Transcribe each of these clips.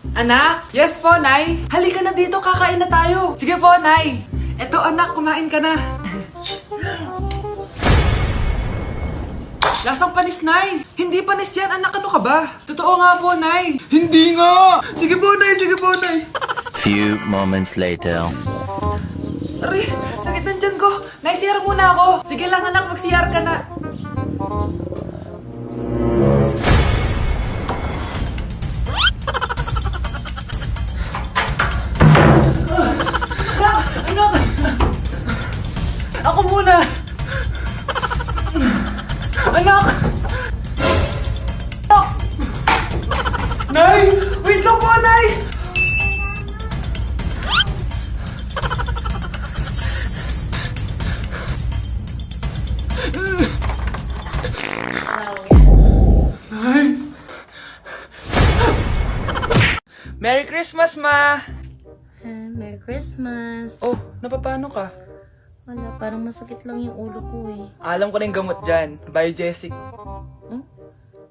Anak? Yes po, Nay. Halika na dito, kakain na tayo. Sige po, Nay. Eto anak, kumain ka na. Lasang panis, Nay. Hindi panis yan, anak. Ano ka ba? Totoo nga po, Nay. Hindi nga. Sige po, Nay. Sige po, Nay. Few moments later. Aray, sakit ng tiyan ko. Nay, CR muna ako. Sige lang, anak. Mag-CR ka na. Anak! Ako muna! Anak! Anak! Nay! Wait lang po, Nay! Nay! Merry Christmas, Ma! Merry Christmas. Oh, napapano ka? Wala, parang masakit lang yung ulo ko eh. Alam ko na yung gamot dyan. Biogesic. Hmm?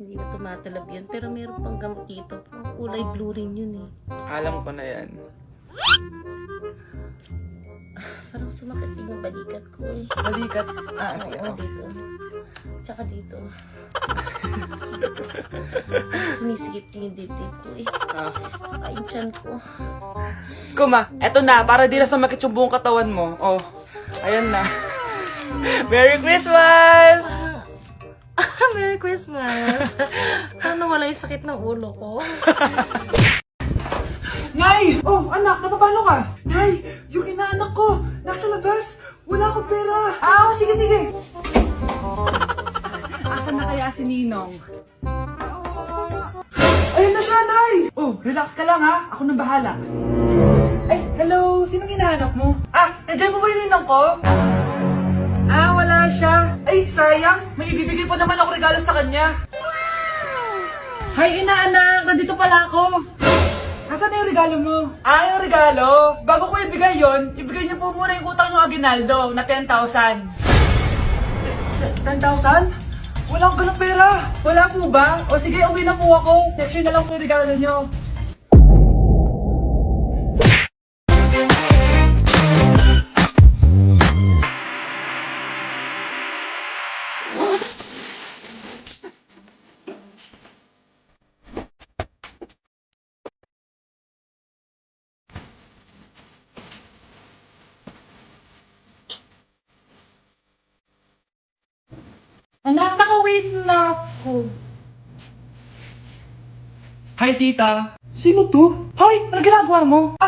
Hindi na tumatalab yun, pero meron pang gamot dito. Parang kulay blue rin yun eh. Alam ko na yan. Parang sumakit din yung balikat ko eh. Balikat. Sige. Oo, dito. Tsaka dito. Sumisigip din yung dibdib ko eh. Tsaka yung tiyan ko. Skuma, eto na. Para di na sumakit yung buong katawan mo. Oh, ayan na. Merry Christmas! Merry Christmas! Paano wala yung sakit ng ulo ko? Nay! Oh, anak, napapano ka? Nay, yung inaanak ko, nasa labas. Wala akong pera. Sige, sige. Asan na kaya si Ninong? Ayun na siya, Nay! Oh, relax ka lang ha. Ako nang bahala. Ay, hello. Sinong hinahanap mo? Nandiyan mo ba yung Ninong ko? Wala siya. Ay, sayang. May ibibigay pa naman ako regalo sa kanya. Hi, inaanak. Nandito pala ako. Nasaan na yung regalo mo? Yung regalo? Bago ko ibigay yon, ibigay niyo po muna yung utang yung Aguinaldo na 10,000. 10,000? Wala akong ganong pera. Wala po ba? O sige, uwi na po ako. Next year na lang po yung regalo niyo. Anak, naka-wait na ako. Hi, tita. Sino to? Hoy, ano ginagawa mo?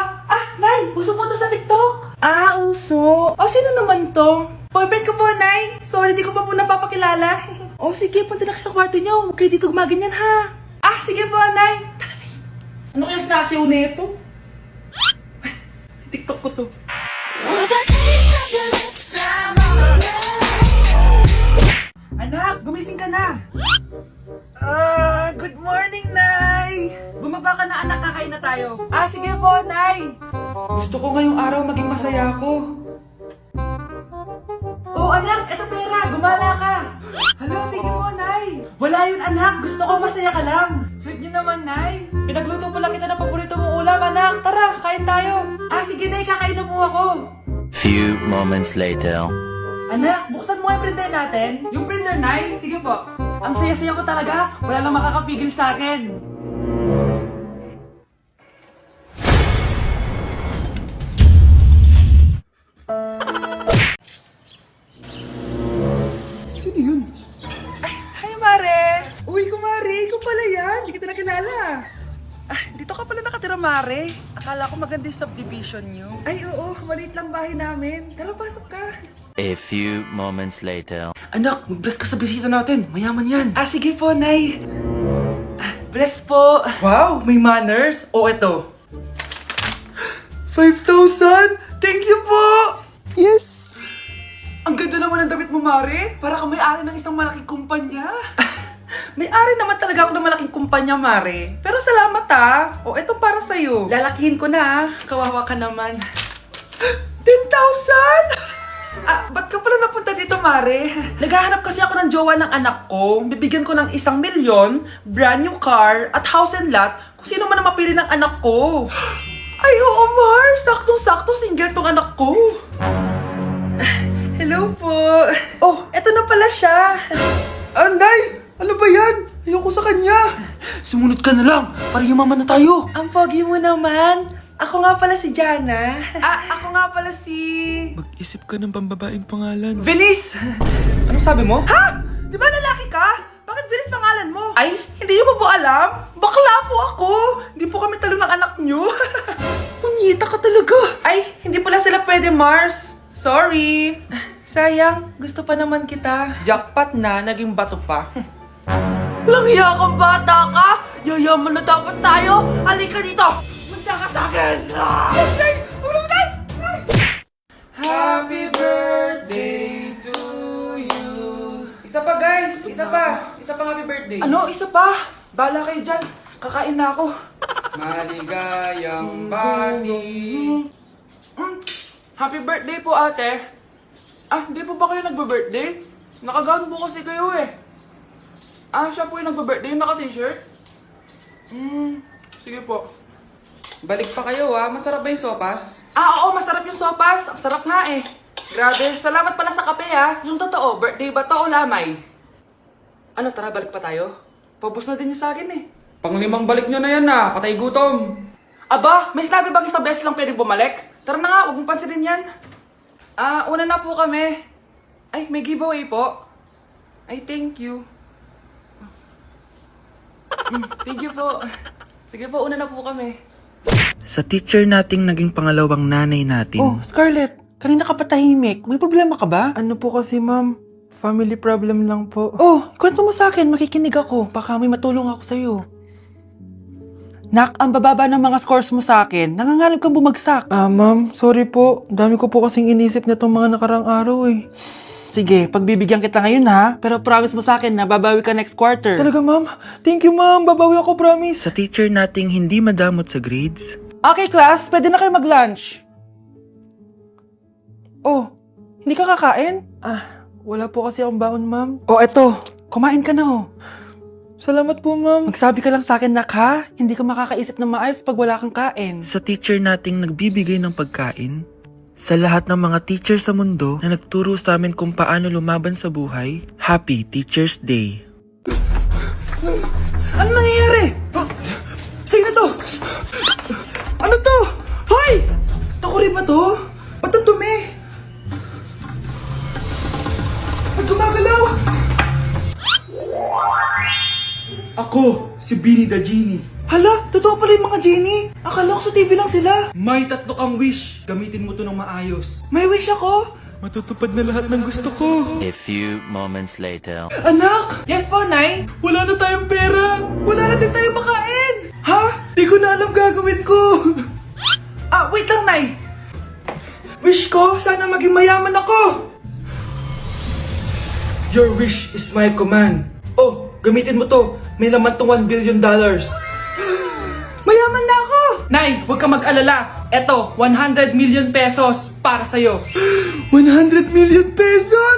Nay, uso po to sa TikTok. Uso. Sino naman to? Boyfriend ko po, Nay. Sorry, di ko pa po napapakilala. Sige, punta na kayo sa kwarto niyo. Huwag kayo dito gumaganyan, ha? Sige po, Nay. Tara, Nay. Ano kaya sinasiyaw na ito? TikTok ko to. Anak, gumising ka na. Good morning, Nay. Bumaba ka na, anak, kakain na tayo. Sige po, Nay. Gusto ko ngayong araw maging masaya ako. Anak, eto pera. Gumala ka. Hello, tingin mo, Nay. Wala yun, anak. Gusto ko masaya ka lang. Sweet niyo naman, Nay. Pinagluto pala kita ng paborito mong ulam, anak. Tara, kain tayo. Sige, Nay, kakain na po ako. Few moments later. Anak, buksan mo yung printer natin. Yung printer, Nay? Sige po. Ang saya-saya ko talaga. Wala lang makakapigil sa akin. Sino yun? Hi, Mare! Uy, kumare, ikaw pala yan. Hindi kita nakilala. Dito ka pala nakatira, Mare. Akala ko maganda yung subdivision nyo. Oo, maliit lang bahay namin. Tara, pasok ka. A few moments later. Anak, mag-bless ka sa bisita natin. Mayaman yan. Sige po, Nay. Bless po. Wow, may manners. Eto. 5,000? Thank you po! Yes! Ang ganda naman ng damit mo, Mare. Para kang may-ari ng isang malaking kumpanya. May-ari naman talaga ako ng malaking kumpanya, Mare. Pero salamat etong para sa'yo. Lalakihin ko na Kawawa ka naman. 10,000? Ba't ka pala napunta dito, Mare? Naghahanap kasi ako ng jowa ng anak ko. Bibigyan ko ng 1 milyon, brand new car, at house and lot kung sino man ang mapili ng anak ko. Ay, oo, Mars! Saktong-sakto, single tong anak ko. Hello po. Oh, eto na pala siya. Anday! Ano ba yan? Ayoko sa kanya. Sumunod ka na lang, para yumaman na tayo. Ang pogi mo naman. Ako nga pala si Jana. Ako nga pala si... Mag-isip ka ng pambabaeng pangalan. Venice! Ano sabi mo? Ha? Di ba lalaki ka? Bakit Venice pangalan mo? Ay, hindi niyo pa po alam? Bakla po ako! Hindi po kami talo ng anak niyo. Punyita ka talaga. Ay, hindi pala sila pwede, Mars. Sorry. Sayang, gusto pa naman kita. Jackpot na, naging bato pa. Langya kang bata ka! Yayaman na dapat tayo! Halika dito! Munta ka sa akin! Ay! Ulo mo tayo! Happy birthday to you! Isa pa guys! Isa pa! Isa pang happy birthday! Ano? Isa pa? Bala kayo dyan! Kakain na ako! Maligayang bati! Happy birthday po ate! Hindi po ba kayo nagbe-birthday? Nakagown po kasi kayo eh! Siya po yung nagbe-birthday, yung naka-t-shirt? Sige po. Balik pa kayo masarap ba yung sopas? Oo, masarap yung sopas. Ang sarap nga eh. Grabe, salamat pala sa kape Yung totoo, birthday ba to o lamay? Ano, tara, balik pa tayo? Paubos na din yung sa akin eh. Panglimang balik nyo na yan patay gutom. Aba, may sinabi bang isang beses lang pwedeng bumalik? Tara na nga, huwag mong pansinin yan. Una na po kami. Ay, may giveaway po. Ay, thank you. Thank you po. Sige po, una na po kami. Sa teacher nating naging pangalawang nanay natin. Oh, Scarlett, kanina ka pa tahimik. May problema ka ba? Ano po kasi, ma'am? Family problem lang po. Oh, kwento mo sa akin. Makikinig ako. Baka may matulong ako sa'yo. Nak, ang bababa ng mga scores mo sa akin. Nangangalap kang bumagsak. Ma'am, sorry po. Dami ko po kasing inisip na itong mga nakarang araw eh. Sige, pagbibigyan kita ngayon pero promise mo sa akin na babawi ka next quarter. Talaga, ma'am? Thank you, ma'am. Babawi ako, promise. Sa teacher nating hindi madamot sa grades. Okay, class. Pwede na kayo mag-lunch. Oh, hindi ka kakain? Wala po kasi akong baon, ma'am. Oh, eto. Kumain ka na, Salamat po, ma'am. Magsabi ka lang sa akin, nak, ha? Hindi ka makakaisip ng maayos pag wala kang kain. Sa teacher nating nagbibigay ng pagkain. Sa lahat ng mga teacher sa mundo na nagturo sa amin kung paano lumaban sa buhay, Happy Teacher's Day! Ano nangyayari? Sino to? Ano to? Hoy! Takuri ba to? Ba't ang dumi? Ba't gumagalaw? Ako, si Beanie the Genie. Hala, totoo pala yung mga genie. Akala ko sa TV lang sila. May 3 kang wish. Gamitin mo to ng maayos. May wish ako? Matutupad na lahat ng gusto ko! A few moments later. Anak! Yes po, Nay? Wala na tayong pera. Wala na din tayong makain. Ha? Di ko na alam gagawin ko. Wait lang, Nay. Wish ko, sana maging mayaman ako. Your wish is my command. Oh, gamitin mo to. May laman tong $1 billion. Mayaman na ako! Nay, huwag ka mag-alala. Eto, 100 million pesos para sa'yo. 100 million pesos?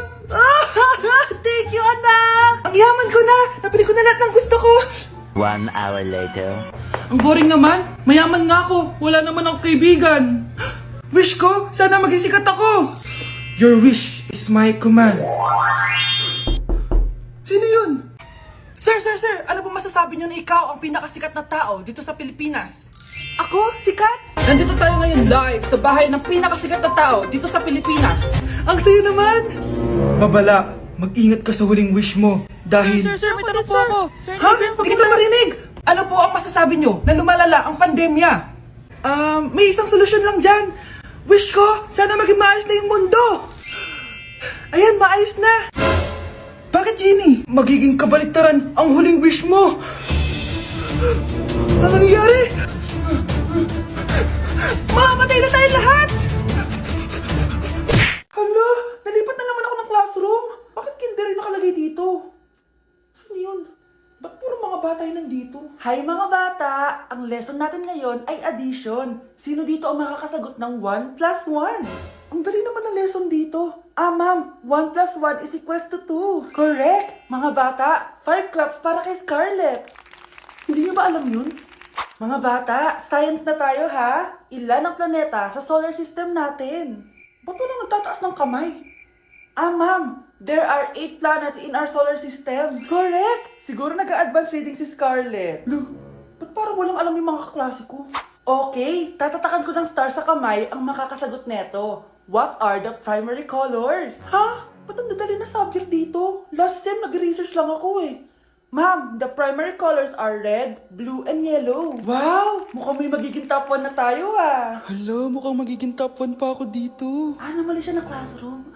Thank you, anak! Ang yaman ko na! Nabili ko na lahat ng gusto ko! 1 hour later. Ang boring naman. Mayaman nga ako. Wala naman akong kaibigan. Wish ko, sana maging sikat ako. Your wish is my command. Sino yun? Sir! Ano po masasabi niyo na ikaw ang pinakasikat na tao dito sa Pilipinas? Ako? Sikat? Nandito tayo ngayon live sa bahay ng pinakasikat na tao dito sa Pilipinas. Ang sayo naman! Babala, mag-ingat ka sa huling wish mo dahil... Sir, may tanong po ako. Ha? Hindi kita marinig! Ano po ang masasabi niyo na lumalala ang pandemya? May isang solusyon lang dyan. Wish ko, sana maging maayos na yung mundo. Ayan, maayos na. Bakit, Genie? Magiging kabaliktaran ang huling wish mo. Ano nangyayari? Mamamatay na tayo lahat! Hala, nalipat na naman ako ng classroom. Bakit kinder rin nakalagay dito? Saan yun? Ba't puro mga bata yun nandito? Hi mga bata! Ang lesson natin ngayon ay addition. Sino dito ang makakasagot ng 1 plus 1? Ang dali naman ang lesson dito. Ma'am, 1 plus 1 is equals to 2. Correct! Mga bata, 5 claps para kay Scarlett. Hindi niyo ba alam yun? Mga bata, science na tayo ha? Ilan ang planeta sa solar system natin? Ba't walang nagtataas ng kamay? Ah, ma'am, there are 8 planets in our solar system. Correct! Siguro nag-a-advance reading si Scarlett. Lo, ba't parang walang alam yung mga kaklase ko? Okay, tatatakan ko ng star sa kamay ang makakasagot neto. What are the primary colors? Ha? Ba't ang dadali na subject dito? Last sem, nag-research lang ako eh. Ma'am, the primary colors are red, blue, and yellow. Wow! Mukhang may magiging top 1 na tayo ah. Hala, mukhang magiging top 1 pa ako dito. Ah, namali siya ng classroom.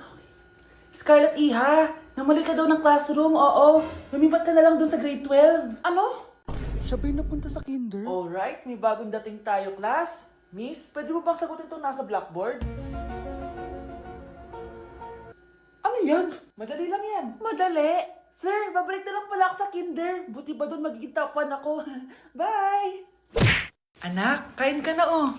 Scarlett Iha, namali ka daw ng classroom, oo. Lumipat ka na lang dun sa grade 12. Ano? Siya ba'y napunta sa kinder? Alright, may bagong dating tayo, class. Miss, pwede mo bang sagutin itong nasa blackboard? Ano yan? Madali lang yan. Madali? Sir, babalik na lang pala ako sa kinder. Buti ba doon magiging top 1 ako? Bye! Anak, kain ka na oh.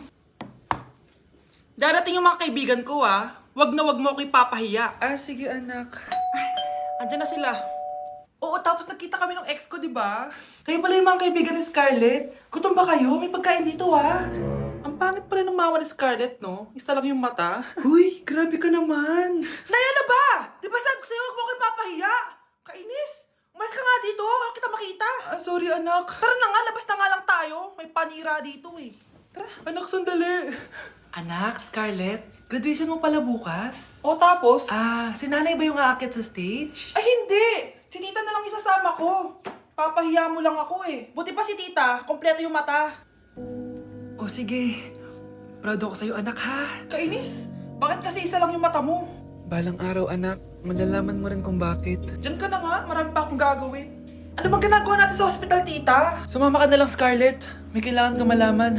Darating yung mga kaibigan ko ah. Wag na wag mo ako ipapahiya. Ah, sige anak. Ay, andyan na sila. Oo, tapos nakita kami ng ex ko, di ba? Kayo pala yung mga kaibigan ni Scarlett. Gutom ba kayo? May pagkain dito ah. Ang pangit pala ng mama ni Scarlett, no? Isa lang yung mata. Huy, grabe ka naman. Naya na ba? Di ba sabi ko sa'yo, wag mo ako ipapahiya? Kainis! Umalis ka nga dito, huwag kita makita. Ah, sorry anak. Tara na nga, labas na nga lang tayo. May panira dito eh. Tara. Anak, sandali. Anak, Scarlett, graduation mo pala bukas? O tapos? Ah, si nanay ba yung aakyat sa stage? Ay hindi! Si tita na lang isasama ko. Papahiya mo lang ako eh. Buti pa si tita, kompleto yung mata. O sige, proud ako sa'yo anak ha. Kainis, bakit kasi isa lang yung mata mo? Balang araw anak, malalaman mo rin kung bakit. Diyan ka na nga, marami pa akong gagawin. Ano bang ginagawa natin sa hospital, tita? Sumama ka na lang, Scarlett. May kailangan ka malaman.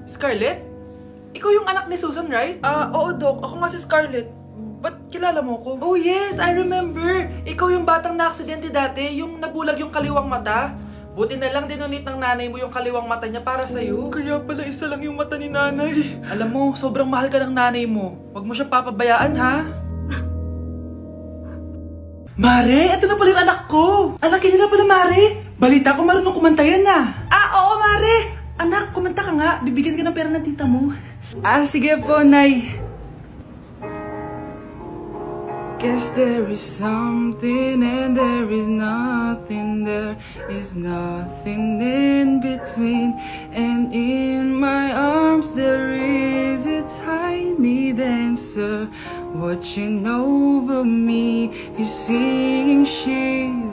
Scarlett? Ikaw yung anak ni Susan, right? Ah, oo, Doc. Ako nga si Scarlett. Ba't kilala mo ko? Oh, yes! I remember! Ikaw yung batang na-aksidente dati, yung nabulag yung kaliwang mata. Buti na lang dinonate ng nanay mo yung kaliwang mata niya para sa'yo. Kaya pala isa lang yung mata ni nanay. Alam mo, sobrang mahal ka ng nanay mo. Huwag mo siyang papabayaan, ha? Mare, ito na pala yung anak ko. Anak niya na pala, Mare. Balita ko marunong kumanta yan na. Ah, oo, Mare. Anak, kumanta ka nga. Bibigyan ka ng pera ng tita mo. Ah, sige po, Nay. Guess there is something and there is nothing. There is nothing in between. And in my arms there is a tiny dancer watching over me. He's singing, she's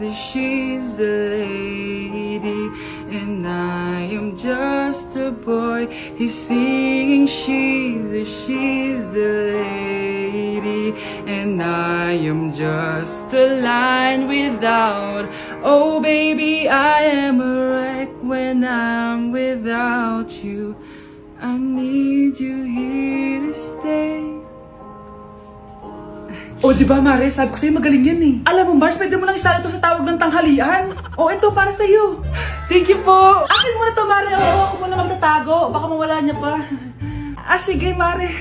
a lady, and I am just a boy. He's singing, she's a lady, and I am just a line without. Oh baby, I am a wreck when I'm without you. I need you here to stay. O, di ba, Mare? Sabi ko sa'yo, magaling yan eh. Alam mo, Mars, pwede mo lang isala ito sa tawag ng tanghalian. O, ito, para sa'yo. Thank you po. Akin mo na to, Mare. Oo, ako muna magtatago. Baka mawala niya pa. Ah, sige, Mare.